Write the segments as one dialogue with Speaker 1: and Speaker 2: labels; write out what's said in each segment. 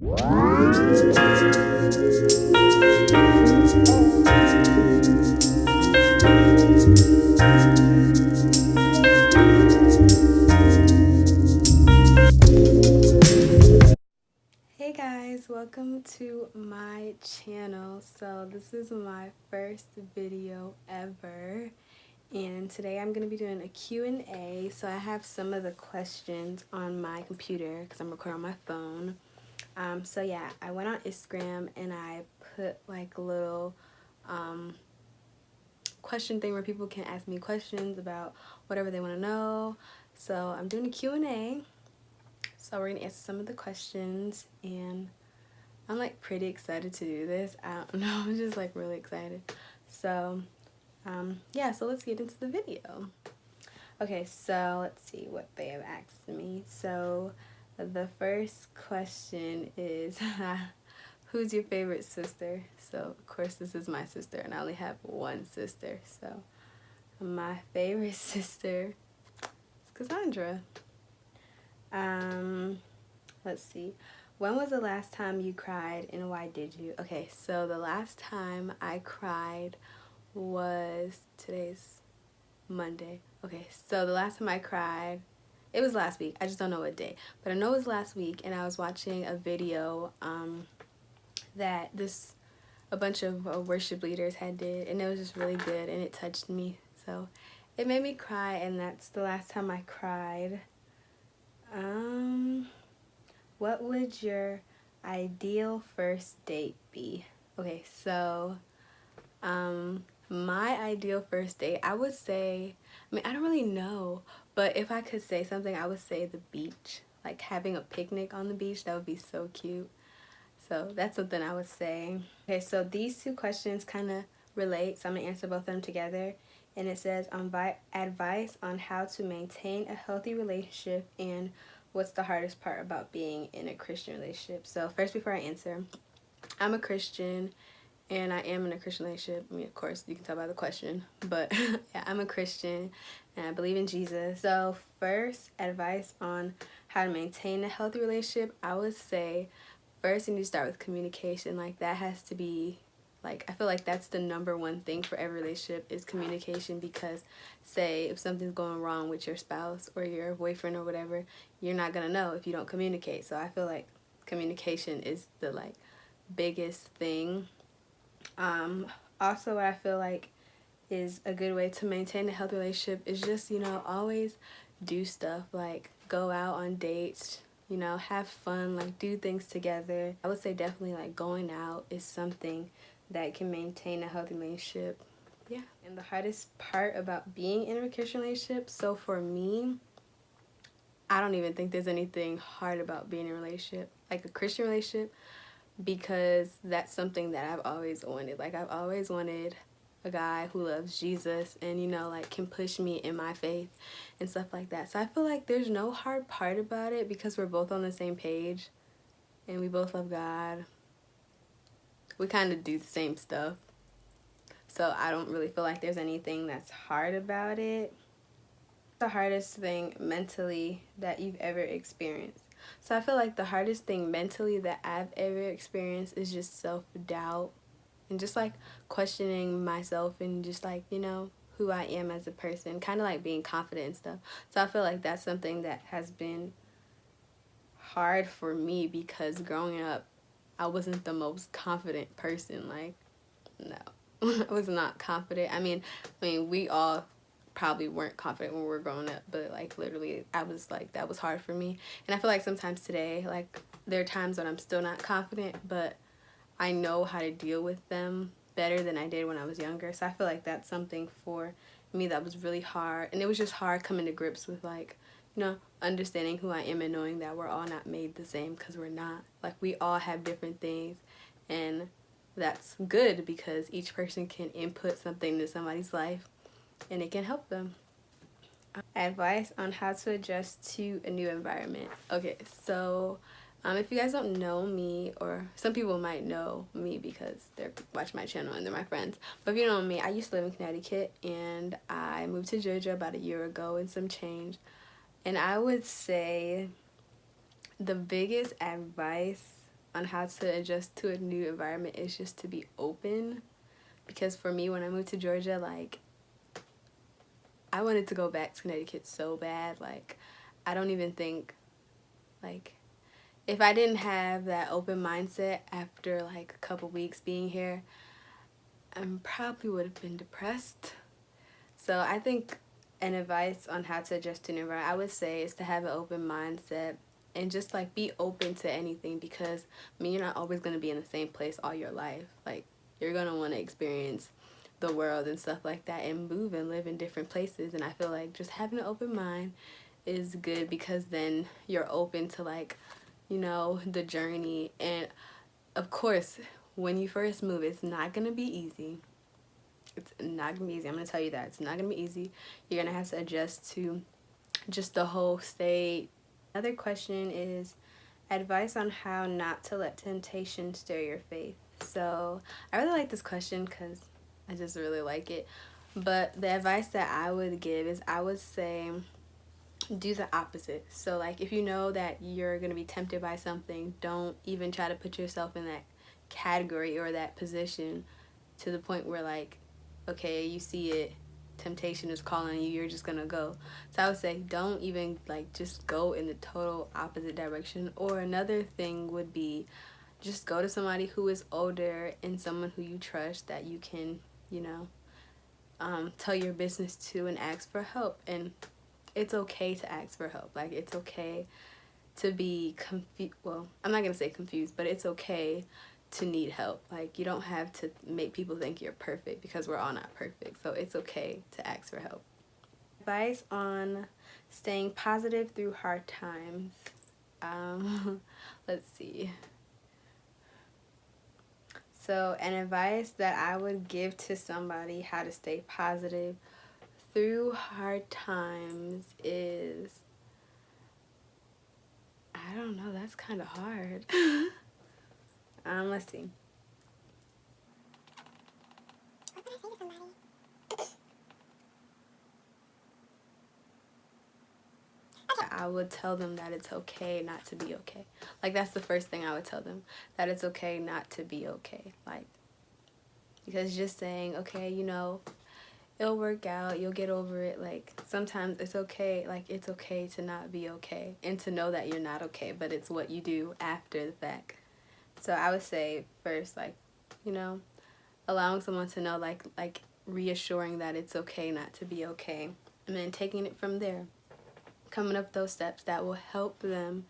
Speaker 1: Hey guys, welcome to my channel. So this is my first video ever, and today I'm going to be doing a Q&A. So I have some of the questions on my computer because I'm recording on my phone. So yeah, I went on Instagram and I put like a little question thing where people can ask me questions about whatever they want to know. So I'm doing a Q&A. So we're going to answer some of the questions, and I'm like pretty excited to do this. I don't know, I'm just like really excited. So yeah, so let's get into the video. Okay, so let's see what they have asked me. So the first question is who's your favorite sister? So of course this is my sister, and I only have one sister. So my favorite sister is Cassandra. Let's see. When was the last time you cried and why did you? Okay, so the last time I cried was, today's Monday. Okay, so the last time I cried, it was last week. I just don't know what day, but I know it was last week, and I was watching a video that a bunch of worship leaders had did, and it was just really good, and it touched me. So it made me cry, and that's the last time I cried. What would your ideal first date be? Okay, so my ideal first date, I would say, I mean, I don't really know, but if I could say something, I would say the beach. Like having a picnic on the beach, that would be so cute. So that's something I would say. Okay, so these two questions kind of relate, so I'm going to answer both of them together. And it says, advice on how to maintain a healthy relationship and what's the hardest part about being in a Christian relationship. So first, before I answer, I'm a Christian, and I am in a Christian relationship. I mean, of course, you can tell by the question, but yeah, I'm a Christian, and I believe in Jesus. So first, advice on how to maintain a healthy relationship, I would say first you need to start with communication. Like that has to be, like, I feel like that's the number one thing for every relationship is communication, because say if something's going wrong with your spouse or your boyfriend or whatever, you're not gonna know if you don't communicate. So I feel like communication is the like biggest thing. Also, what I feel like is a good way to maintain a healthy relationship is just, always do stuff, like go out on dates, have fun, like do things together. I would say definitely like going out is something that can maintain a healthy relationship. Yeah. And the hardest part about being in a Christian relationship, so for me, I don't even think there's anything hard about being in a relationship, like a Christian relationship, because that's something that I've always wanted. Like I've always wanted a guy who loves Jesus and like can push me in my faith and stuff like that. So I feel like there's no hard part about it because we're both on the same page and we both love God. We kind of do the same stuff. So I don't really feel like there's anything that's hard about it. The hardest thing mentally that you've ever experienced? So I feel like the hardest thing mentally that I've ever experienced is just self-doubt and just like questioning myself and just like, who I am as a person, kind of like being confident and stuff. So I feel like that's something that has been hard for me because growing up, I wasn't the most confident person. Like, no, I was not confident. I mean, we all probably weren't confident when we were growing up, but like literally I was like, that was hard for me. And I feel like sometimes today, like there are times when I'm still not confident, but I know how to deal with them better than I did when I was younger. So I feel like that's something for me that was really hard. And it was just hard coming to grips with like, understanding who I am and knowing that we're all not made the same, because we're not. Like we all have different things, and that's good because each person can input something into somebody's life and it can help them. Advice on how to adjust to a new environment. Okay, so if you guys don't know me, or some people might know me because they're watching my channel and they're my friends, but if you don't know me, I used to live in Connecticut and I moved to Georgia about a year ago and some change. And I would say the biggest advice on how to adjust to a new environment is just to be open. Because for me, when I moved to Georgia, like, I wanted to go back to Connecticut so bad. Like, I don't even think, like, if I didn't have that open mindset after like a couple weeks being here, I probably would have been depressed. So I think an advice on how to adjust to an environment, I would say, is to have an open mindset and just like be open to anything, because I mean, you're not always going to be in the same place all your life. Like, you're going to want to experience the world and stuff like that and move and live in different places. And I feel like just having an open mind is good, because then you're open to, like, you know, the journey. And of course, when you first move, it's not going to be easy. It's not going to be easy. I'm going to tell you that. It's not going to be easy. You're going to have to adjust to just the whole state. Another question is advice on how not to let temptation stir your faith. So I really like this question because I just really like it. But the advice that I would give is, I would say, do the opposite. So like, if you know that you're going to be tempted by something, don't even try to put yourself in that category or that position to the point where, like, okay, you see it, temptation is calling you, you're just gonna go. So I would say, don't even, like, just go in the total opposite direction. Or another thing would be, just go to somebody who is older and someone who you trust, that you can, you know, tell your business to and ask for help. And it's okay to ask for help. Like, it's okay to be confused. Well, I'm not gonna say confused, but it's okay to need help. Like, you don't have to make people think you're perfect, because we're all not perfect. So it's okay to ask for help. Advice on staying positive through hard times. Let's see. So an advice that I would give to somebody how to stay positive through hard times is, I don't know, that's kind of hard. Let's see. I would tell them that it's okay not to be okay. Like, that's the first thing I would tell them, that it's okay not to be okay. Like, because just saying, okay, you know, it'll work out, you'll get over it. Like, sometimes it's okay, like, it's okay to not be okay, and to know that you're not okay, but it's what you do after the fact. So I would say first, like, you know, allowing someone to know, like reassuring that it's okay not to be okay, and then taking it from there, coming up those steps that will help them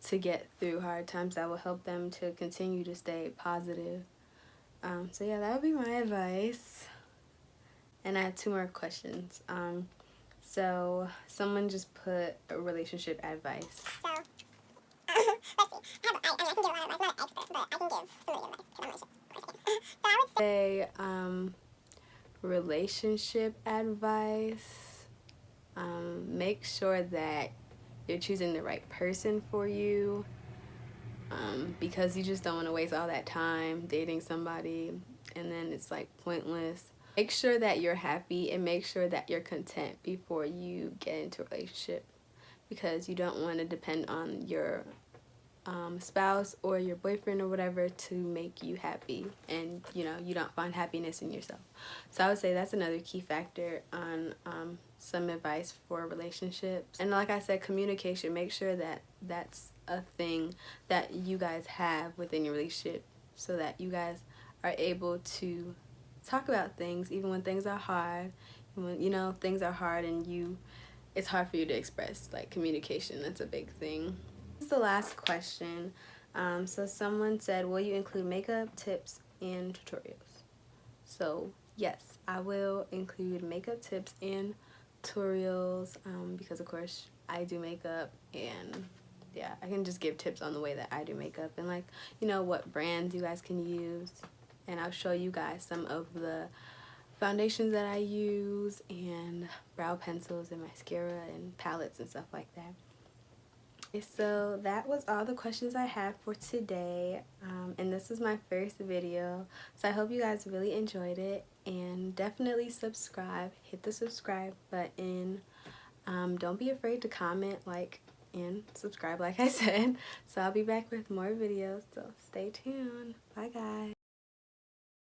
Speaker 1: to get through hard times, that will help them to continue to stay positive. So yeah, that would be my advice. And I had 2 more questions. So someone just put a relationship advice.
Speaker 2: So, let's see. I can give a lot of advice. I'm not an expert, but I can give some of the advice because I'm not sure. So I would
Speaker 1: say relationship advice. Make sure that you're choosing the right person for you, because you just don't want to waste all that time dating somebody and then it's like pointless. Make sure that you're happy and make sure that you're content before you get into a relationship, because you don't want to depend on your spouse or your boyfriend or whatever to make you happy, and you know, you don't find happiness in yourself. So I would say that's another key factor on some advice for relationships. And like I said, communication. Make sure that that's a thing that you guys have within your relationship, so that you guys are able to talk about things even when things are hard. When, you know, things are hard and it's hard for you to express. Like, communication, that's a big thing. This is the last question. So someone said, will you include makeup tips and tutorials? So yes, I will include makeup tips and tutorials, because of course I do makeup, and yeah, I can just give tips on the way that I do makeup, and, like, you know, what brands you guys can use, and I'll show you guys some of the foundations that I use, and brow pencils and mascara and palettes and stuff like that. So that was all the questions I had for today, and this was my first video, so I hope you guys really enjoyed it, and definitely subscribe. Hit the subscribe button. Don't be afraid to comment. Like, and subscribe like I said. So I'll be back with more videos, so stay tuned. Bye guys.